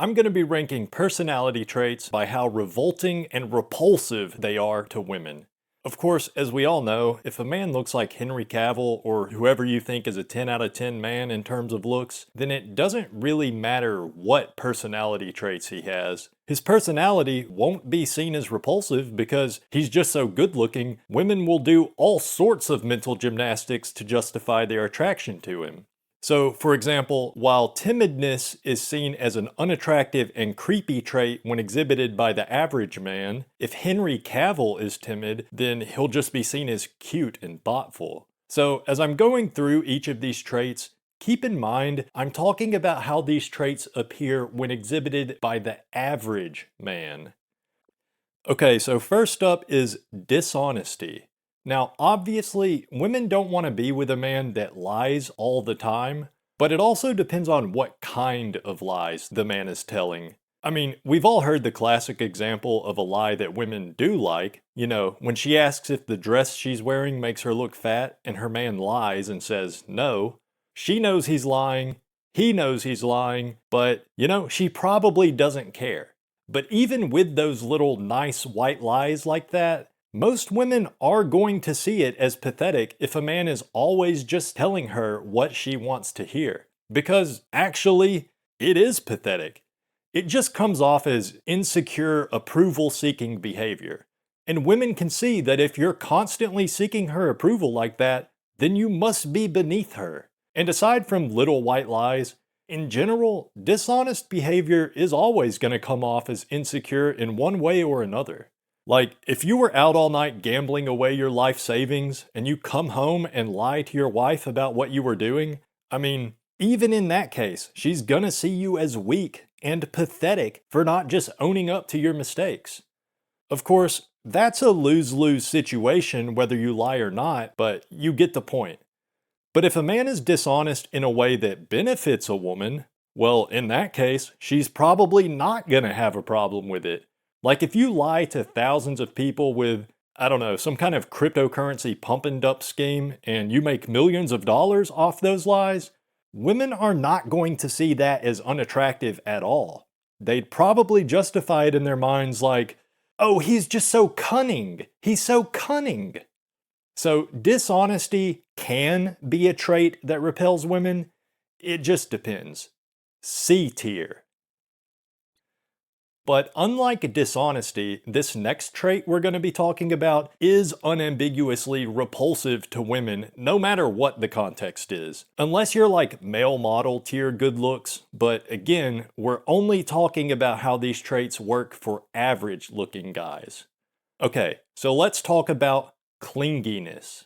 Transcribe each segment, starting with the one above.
I'm going to be ranking personality traits by how revolting and repulsive they are to women. Of course, as we all know, if a man looks like Henry Cavill or whoever you think is a 10 out of 10 man in terms of looks, then it doesn't really matter what personality traits he has. His personality won't be seen as repulsive because he's just so good looking, women will do all sorts of mental gymnastics to justify their attraction to him. So, for example, while timidness is seen as an unattractive and creepy trait when exhibited by the average man, if Henry Cavill is timid, then he'll just be seen as cute and thoughtful. So, as I'm going through each of these traits, keep in mind I'm talking about how these traits appear when exhibited by the average man. Okay, so first up is dishonesty. Now, obviously, women don't want to be with a man that lies all the time, but it also depends on what kind of lies the man is telling. I mean, we've all heard the classic example of a lie that women do like. You know, when she asks if the dress she's wearing makes her look fat, and her man lies and says no. She knows he's lying, he knows he's lying, but, she probably doesn't care. But even with those little nice white lies like that, most women are going to see it as pathetic if a man is always just telling her what she wants to hear. Because actually, it is pathetic. It just comes off as insecure, approval-seeking behavior. And women can see that if you're constantly seeking her approval like that, then you must be beneath her. And aside from little white lies, in general, dishonest behavior is always going to come off as insecure in one way or another. Like, if you were out all night gambling away your life savings and you come home and lie to your wife about what you were doing, I mean, even in that case, she's gonna see you as weak and pathetic for not just owning up to your mistakes. Of course, that's a lose-lose situation whether you lie or not, but you get the point. But if a man is dishonest in a way that benefits a woman, well, in that case, she's probably not gonna have a problem with it. Like if you lie to thousands of people with, I don't know, some kind of cryptocurrency pump and dump scheme and you make millions of dollars off those lies, women are not going to see that as unattractive at all. They'd probably justify it in their minds like, oh, he's just so cunning. He's so cunning. So dishonesty can be a trait that repels women. It just depends. C tier. But unlike dishonesty, this next trait we're going to be talking about is unambiguously repulsive to women no matter what the context is. Unless you're like male model tier good looks, but again, we're only talking about how these traits work for average looking guys. Okay, so let's talk about clinginess.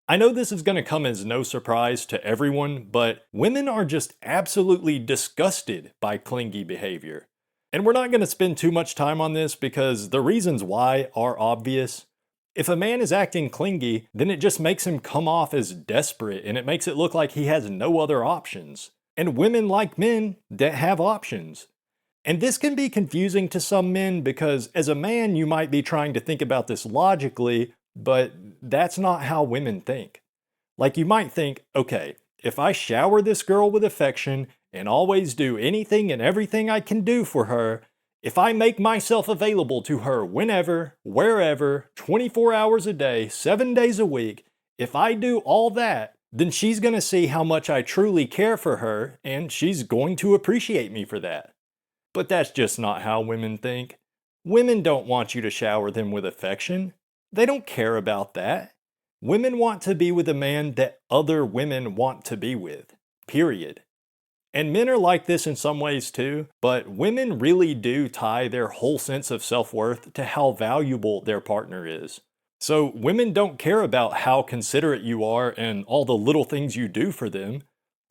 I know this is going to come as no surprise to everyone, but women are just absolutely disgusted by clingy behavior. And we're not going to spend too much time on this because the reasons why are obvious. If a man is acting clingy, then it just makes him come off as desperate and it makes it look like he has no other options. And women like men that have options. And this can be confusing to some men because as a man you might be trying to think about this logically, but that's not how women think. Like you might think, okay, if I shower this girl with affection and always do anything and everything I can do for her, if I make myself available to her whenever, wherever, 24 hours a day, 7 days a week, if I do all that, then she's going to see how much I truly care for her and she's going to appreciate me for that. But that's just not how women think. Women don't want you to shower them with affection. They don't care about that. Women want to be with a man that other women want to be with. Period. And men are like this in some ways too, but women really do tie their whole sense of self-worth to how valuable their partner is. So women don't care about how considerate you are and all the little things you do for them.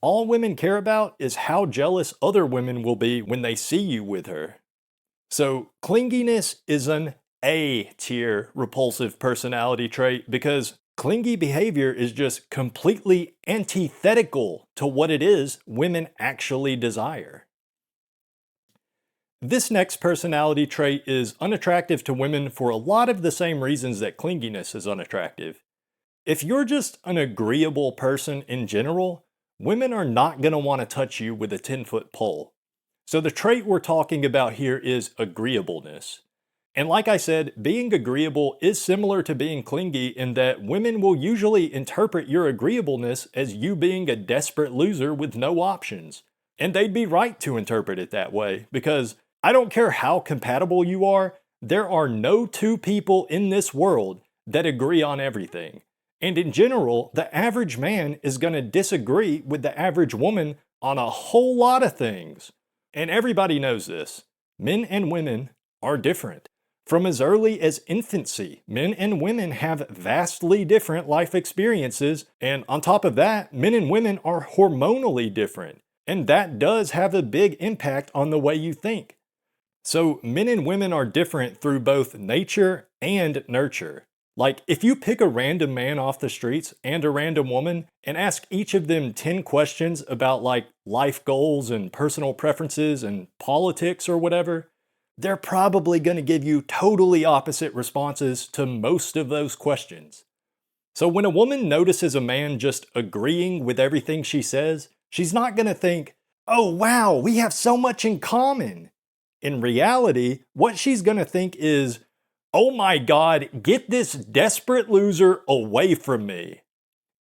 All women care about is how jealous other women will be when they see you with her. So clinginess is an A tier repulsive personality trait because clingy behavior is just completely antithetical to what it is women actually desire. This next personality trait is unattractive to women for a lot of the same reasons that clinginess is unattractive. If you're just an agreeable person in general, women are not going to want to touch you with a 10-foot pole. So the trait we're talking about here is agreeableness. And like I said, being agreeable is similar to being clingy in that women will usually interpret your agreeableness as you being a desperate loser with no options. And they'd be right to interpret it that way, because I don't care how compatible you are, there are no two people in this world that agree on everything. And in general, the average man is going to disagree with the average woman on a whole lot of things. And everybody knows this. Men and women are different. From as early as infancy, men and women have vastly different life experiences, and on top of that, men and women are hormonally different, and that does have a big impact on the way you think. So men and women are different through both nature and nurture. Like, if you pick a random man off the streets and a random woman and ask each of them 10 questions about like life goals and personal preferences and politics or whatever, they're probably going to give you totally opposite responses to most of those questions. So when a woman notices a man just agreeing with everything she says, she's not going to think, oh wow, we have so much in common. In reality, what she's going to think is, oh my God, get this desperate loser away from me.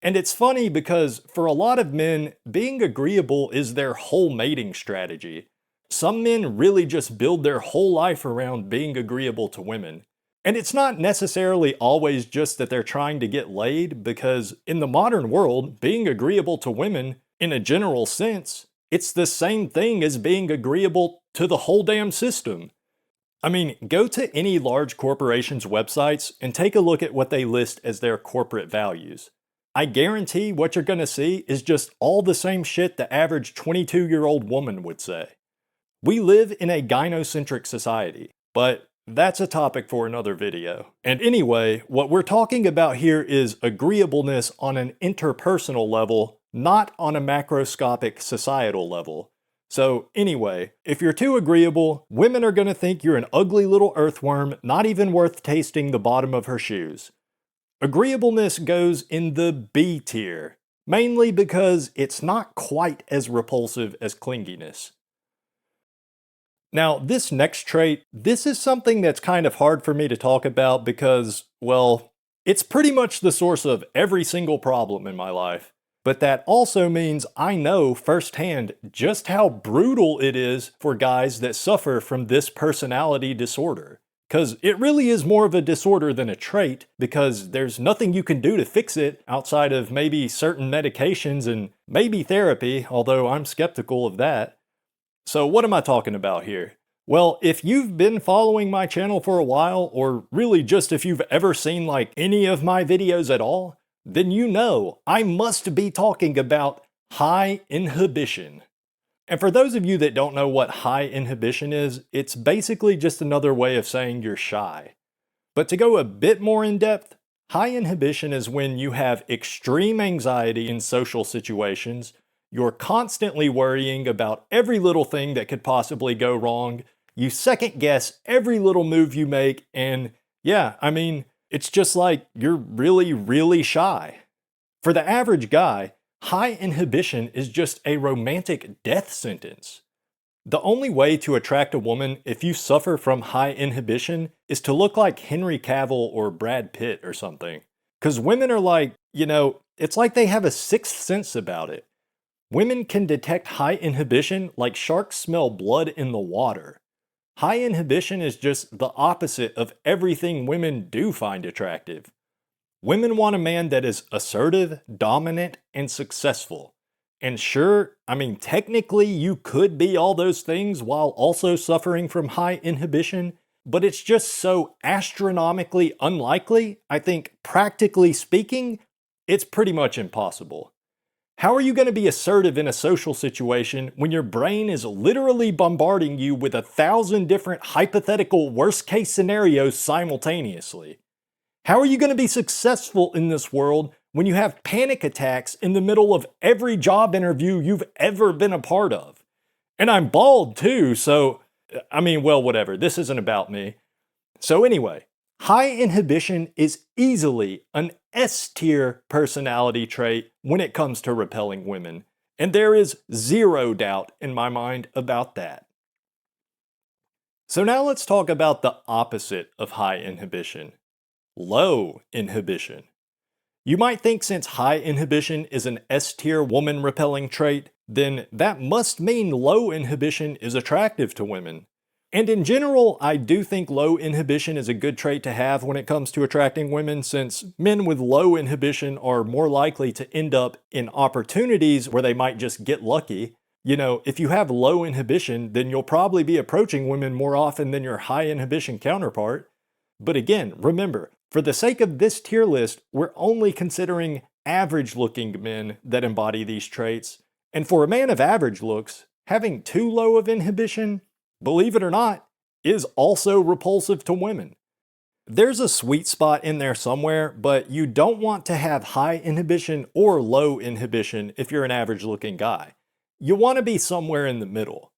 And it's funny because for a lot of men, being agreeable is their whole mating strategy. Some men really just build their whole life around being agreeable to women. And it's not necessarily always just that they're trying to get laid, because in the modern world, being agreeable to women, in a general sense, it's the same thing as being agreeable to the whole damn system. I mean, go to any large corporation's websites and take a look at what they list as their corporate values. I guarantee what you're going to see is just all the same shit the average 22-year-old woman would say. We live in a gynocentric society, but that's a topic for another video. And anyway, what we're talking about here is agreeableness on an interpersonal level, not on a macroscopic societal level. So anyway, if you're too agreeable, women are going to think you're an ugly little earthworm, not even worth tasting the bottom of her shoes. Agreeableness goes in the B tier, mainly because it's not quite as repulsive as clinginess. Now, this next trait, this is something that's kind of hard for me to talk about because, well, it's pretty much the source of every single problem in my life. But that also means I know firsthand just how brutal it is for guys that suffer from this personality disorder. Because it really is more of a disorder than a trait, because there's nothing you can do to fix it outside of maybe certain medications and maybe therapy, although I'm skeptical of that. So what am I talking about here? Well, if you've been following my channel for a while, or really just if you've ever seen like any of my videos at all, then you know I must be talking about high inhibition. And for those of you that don't know what high inhibition is, it's basically just another way of saying you're shy. But to go a bit more in depth, high inhibition is when you have extreme anxiety in social situations. You're constantly worrying about every little thing that could possibly go wrong. You second guess every little move you make, and yeah, I mean, it's just like you're really, really shy. For the average guy, high inhibition is just a romantic death sentence. The only way to attract a woman if you suffer from high inhibition is to look like Henry Cavill or Brad Pitt or something. Because women are like, it's like they have a sixth sense about it. Women can detect high inhibition like sharks smell blood in the water. High inhibition is just the opposite of everything women do find attractive. Women want a man that is assertive, dominant, and successful. And sure, technically you could be all those things while also suffering from high inhibition, but it's just so astronomically unlikely, I think practically speaking, it's pretty much impossible. How are you going to be assertive in a social situation when your brain is literally bombarding you with 1,000 different hypothetical worst-case scenarios simultaneously? How are you going to be successful in this world when you have panic attacks in the middle of every job interview you've ever been a part of? And I'm bald too, so, whatever, this isn't about me. So anyway, high inhibition is easily an S-tier personality trait when it comes to repelling women, and there is zero doubt in my mind about that. So now let's talk about the opposite of high inhibition. Low inhibition. You might think since high inhibition is an S-tier woman repelling trait, then that must mean low inhibition is attractive to women. And in general, I do think low inhibition is a good trait to have when it comes to attracting women, since men with low inhibition are more likely to end up in opportunities where they might just get lucky. You know, if you have low inhibition, then you'll probably be approaching women more often than your high inhibition counterpart. But again, remember, for the sake of this tier list, we're only considering average-looking men that embody these traits. And for a man of average looks, having too low of inhibition, believe it or not, is also repulsive to women. There's a sweet spot in there somewhere, but you don't want to have high inhibition or low inhibition if you're an average-looking guy. You want to be somewhere in the middle.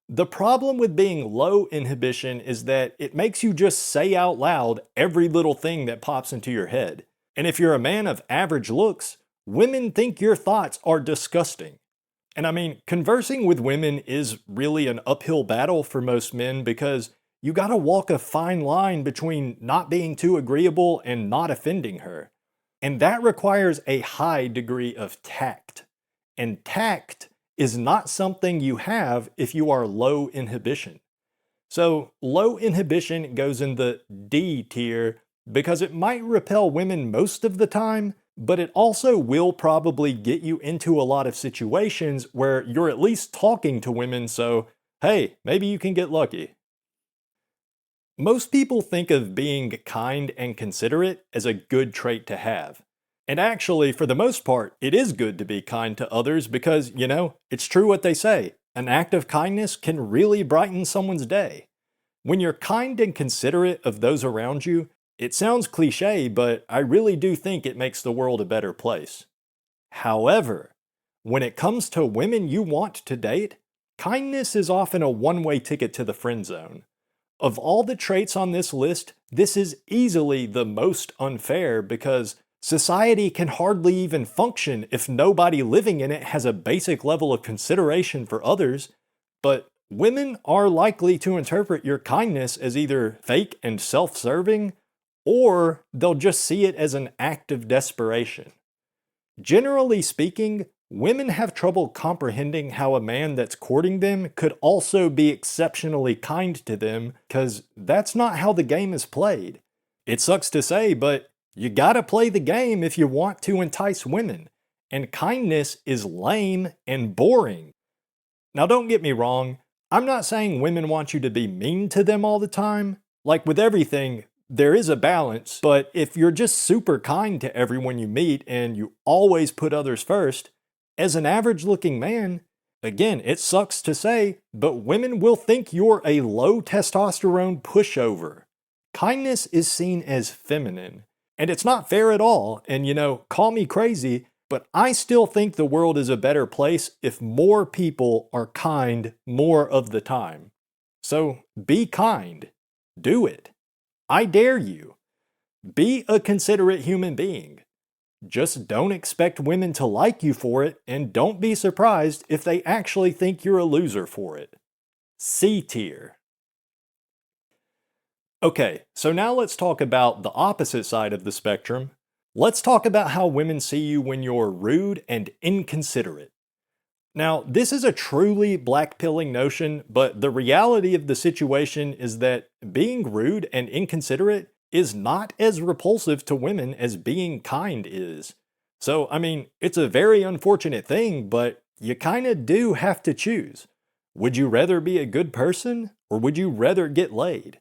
The problem with being low inhibition is that it makes you just say out loud every little thing that pops into your head. And if you're a man of average looks, women think your thoughts are disgusting. And I mean, conversing with women is really an uphill battle for most men because you gotta walk a fine line between not being too agreeable and not offending her. And that requires a high degree of tact. And tact is not something you have if you are low inhibition. So low inhibition goes in the D tier because it might repel women most of the time, but it also will probably get you into a lot of situations where you're at least talking to women, so hey, maybe you can get lucky. Most people think of being kind and considerate as a good trait to have. And actually, for the most part, it is good to be kind to others because, you know, it's true what they say. An act of kindness can really brighten someone's day. When you're kind and considerate of those around you, it sounds cliche, but I really do think it makes the world a better place. However, when it comes to women you want to date, kindness is often a one-way ticket to the friend zone. Of all the traits on this list, this is easily the most unfair because society can hardly even function if nobody living in it has a basic level of consideration for others, but women are likely to interpret your kindness as either fake and self-serving, or they'll just see it as an act of desperation. Generally speaking, women have trouble comprehending how a man that's courting them could also be exceptionally kind to them, because that's not how the game is played. It sucks to say, but you gotta play the game if you want to entice women, and kindness is lame and boring. Now don't get me wrong, I'm not saying women want you to be mean to them all the time. Like with everything, there is a balance, but if you're just super kind to everyone you meet and you always put others first, as an average looking man, again, it sucks to say, but women will think you're a low testosterone pushover. Kindness is seen as feminine. And it's not fair at all, and you know, call me crazy, but I still think the world is a better place if more people are kind more of the time. So be kind. Do it. I dare you. Be a considerate human being. Just don't expect women to like you for it, and don't be surprised if they actually think you're a loser for it. C tier. Okay, so now let's talk about the opposite side of the spectrum. Let's talk about how women see you when you're rude and inconsiderate. Now, this is a truly black-pilling notion, but the reality of the situation is that being rude and inconsiderate is not as repulsive to women as being kind is. So, I mean, it's a very unfortunate thing, but you kinda do have to choose. Would you rather be a good person, or would you rather get laid?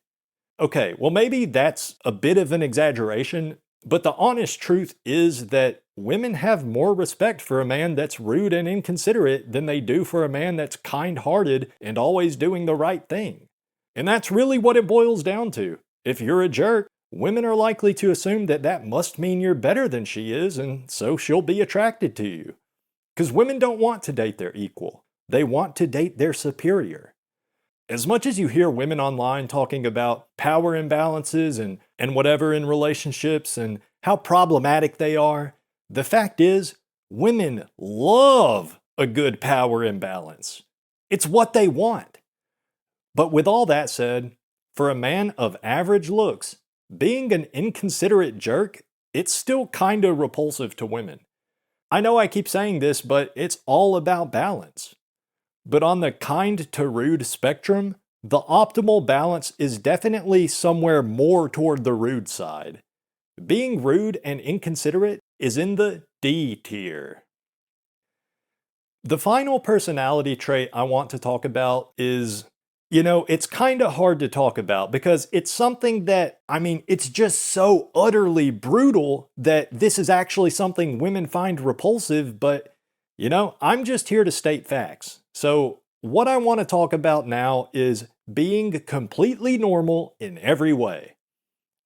Okay, well maybe that's a bit of an exaggeration, but the honest truth is that women have more respect for a man that's rude and inconsiderate than they do for a man that's kind-hearted and always doing the right thing. And that's really what it boils down to. If you're a jerk, women are likely to assume that that must mean you're better than she is, and so she'll be attracted to you. Because women don't want to date their equal. They want to date their superior. As much as you hear women online talking about power imbalances and whatever in relationships and how problematic they are, the fact is, women love a good power imbalance. It's what they want. But with all that said, for a man of average looks, being an inconsiderate jerk, it's still kinda repulsive to women. I know I keep saying this, but it's all about balance. But on the kind to rude spectrum, the optimal balance is definitely somewhere more toward the rude side. Being rude and inconsiderate is in the D tier. The final personality trait I want to talk about is, it's kind of hard to talk about because it's something that, it's just so utterly brutal that this is actually something women find repulsive, but, I'm just here to state facts. So, what I want to talk about now is being completely normal in every way.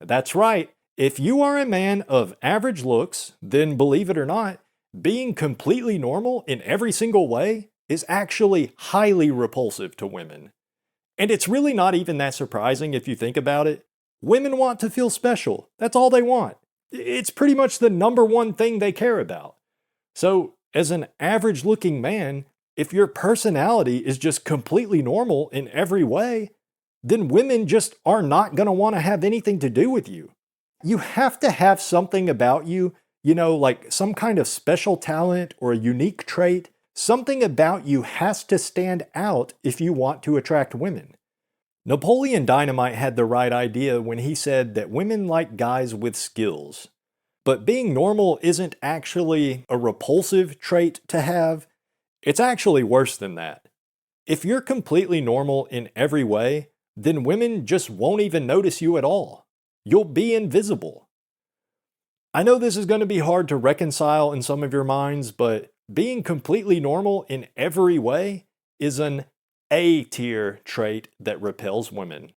That's right. If you are a man of average looks, then believe it or not, being completely normal in every single way is actually highly repulsive to women. And it's really not even that surprising if you think about it. Women want to feel special. That's all they want. It's pretty much the number one thing they care about. So, as an average looking man, if your personality is just completely normal in every way, then women just are not going to want to have anything to do with you. You have to have something about you, like some kind of special talent or a unique trait. Something about you has to stand out if you want to attract women. Napoleon Dynamite had the right idea when he said that women like guys with skills. But being normal isn't actually a repulsive trait to have. It's actually worse than that. If you're completely normal in every way, then women just won't even notice you at all. You'll be invisible. I know this is going to be hard to reconcile in some of your minds, but being completely normal in every way is an A tier trait that repels women.